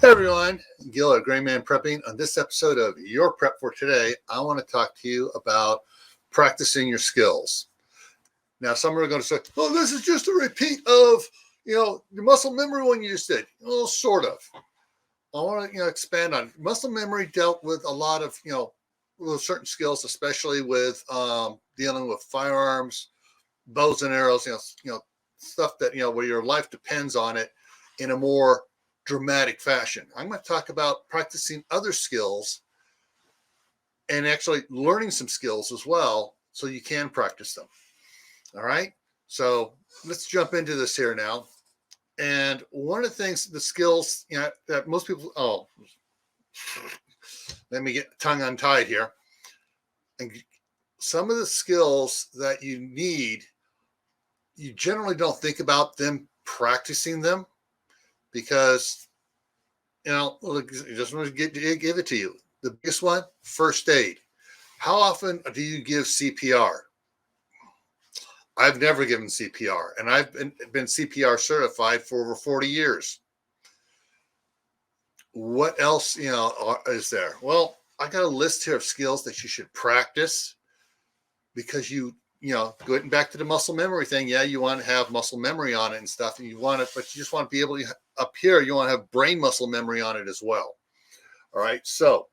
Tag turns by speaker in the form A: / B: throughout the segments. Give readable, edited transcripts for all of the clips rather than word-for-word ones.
A: Hey everyone, Gil at GrayManPrepping. On this episode of Your Prep for Today, I want to talk to you about practicing your skills. Now, some are going to say, "Oh, this is just a repeat of your muscle memory one you just did." Well, sort of. I want to expand on it. Muscle memory dealt with a lot of with certain skills, especially with dealing with firearms, bows and arrows. Stuff that where your life depends on it in a more dramatic fashion. I'm going to talk about practicing other skills and actually learning some skills as well so you can practice them. All right. So let's jump into this here now. And one of the things, the skills that most people, let me get tongue untied here. And some of the skills that you need, you generally don't think about them practicing them because, just want to give it to you. The biggest one, first aid. How often do you give CPR? I've never given CPR, and I've been CPR certified for over 40 years. What else, is there? Well, I got a list here of skills that you should practice because going back to the muscle memory thing, you want to have muscle memory on it and stuff, and but you just want to be able to, up here, you want to have brain muscle memory on it as well. All right. So,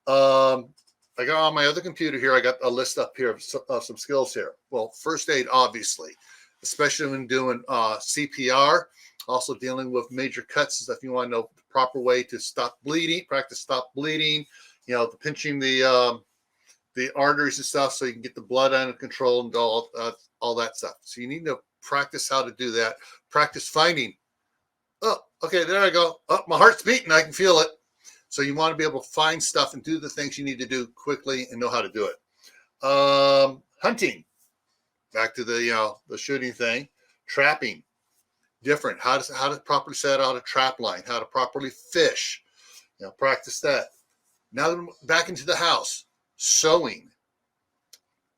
A: I got on my other computer here, I got a list up here of some skills here. Well, first aid, obviously, especially when doing CPR, also dealing with major cuts and stuff. You want to know the proper way to stop bleeding, practice stop bleeding, pinching the arteries and stuff so you can get the blood under control and all that stuff. So you need to practice how to do that. Practice finding, oh, okay, there I go. Oh, my heart's beating. I can feel it. So you want to be able to find stuff and do the things you need to do quickly and know how to do it. Hunting, back to the shooting thing. Trapping, different. How to properly set out a trap line, how to properly fish. Practice that. Now back into the house. Sewing.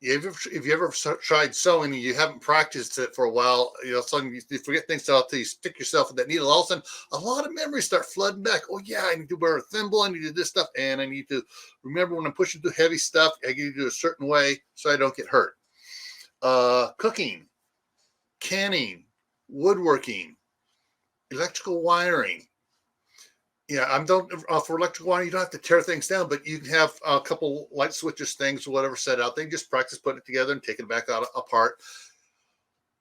A: If you ever tried sewing and you haven't practiced it for a while, suddenly you forget things until you stick yourself with that needle. All of a sudden, a lot of memories start flooding back. Oh yeah, I need to wear a thimble. I need to do this stuff, and I need to remember when I'm pushing through heavy stuff. I need to do a certain way so I don't get hurt. Cooking, canning, woodworking, electrical wiring. For electrical wiring, you don't have to tear things down, but you can have a couple light switches, things, or whatever set out. They just practice putting it together and taking it back out apart.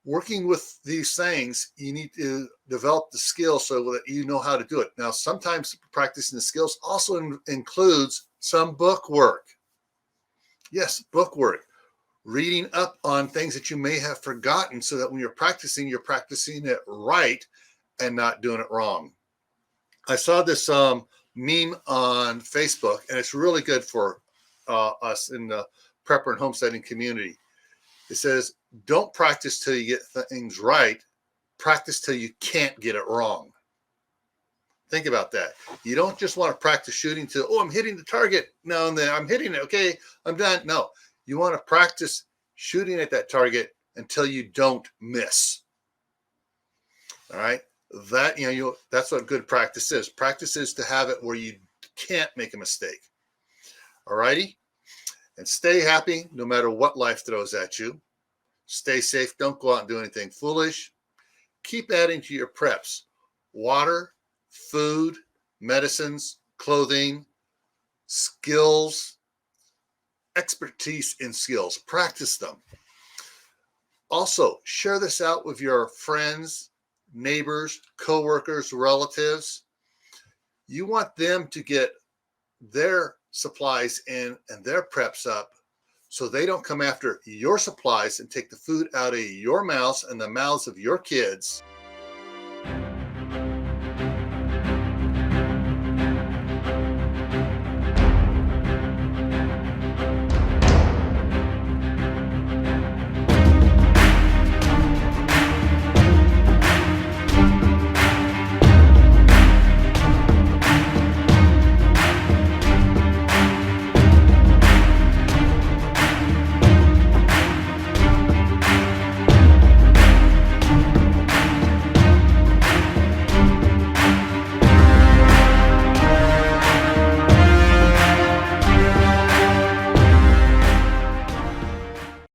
A: Working with these things, you need to develop the skill so that you know how to do it. Now, sometimes practicing the skills also includes some book work. Yes, book work. Reading up on things that you may have forgotten so that when you're practicing it right and not doing it wrong. I saw this meme on Facebook, and it's really good for us in the prepper and homesteading community. It says, don't practice till you get things right. Practice till you can't get it wrong. Think about that. You don't just want to practice shooting till, I'm hitting the target. No, and then I'm hitting it. Okay, I'm done. No, you want to practice shooting at that target until you don't miss. All right. That's what good practice is. Practice is to have it where you can't make a mistake. All righty? And stay happy no matter what life throws at you. Stay safe. Don't go out and do anything foolish. Keep adding to your preps. Water, food, medicines, clothing, skills, expertise in skills. Practice them. Also, share this out with your friends, neighbors, coworkers, relatives. You want them to get their supplies in and their preps up so they don't come after your supplies and take the food out of your mouths and the mouths of your kids.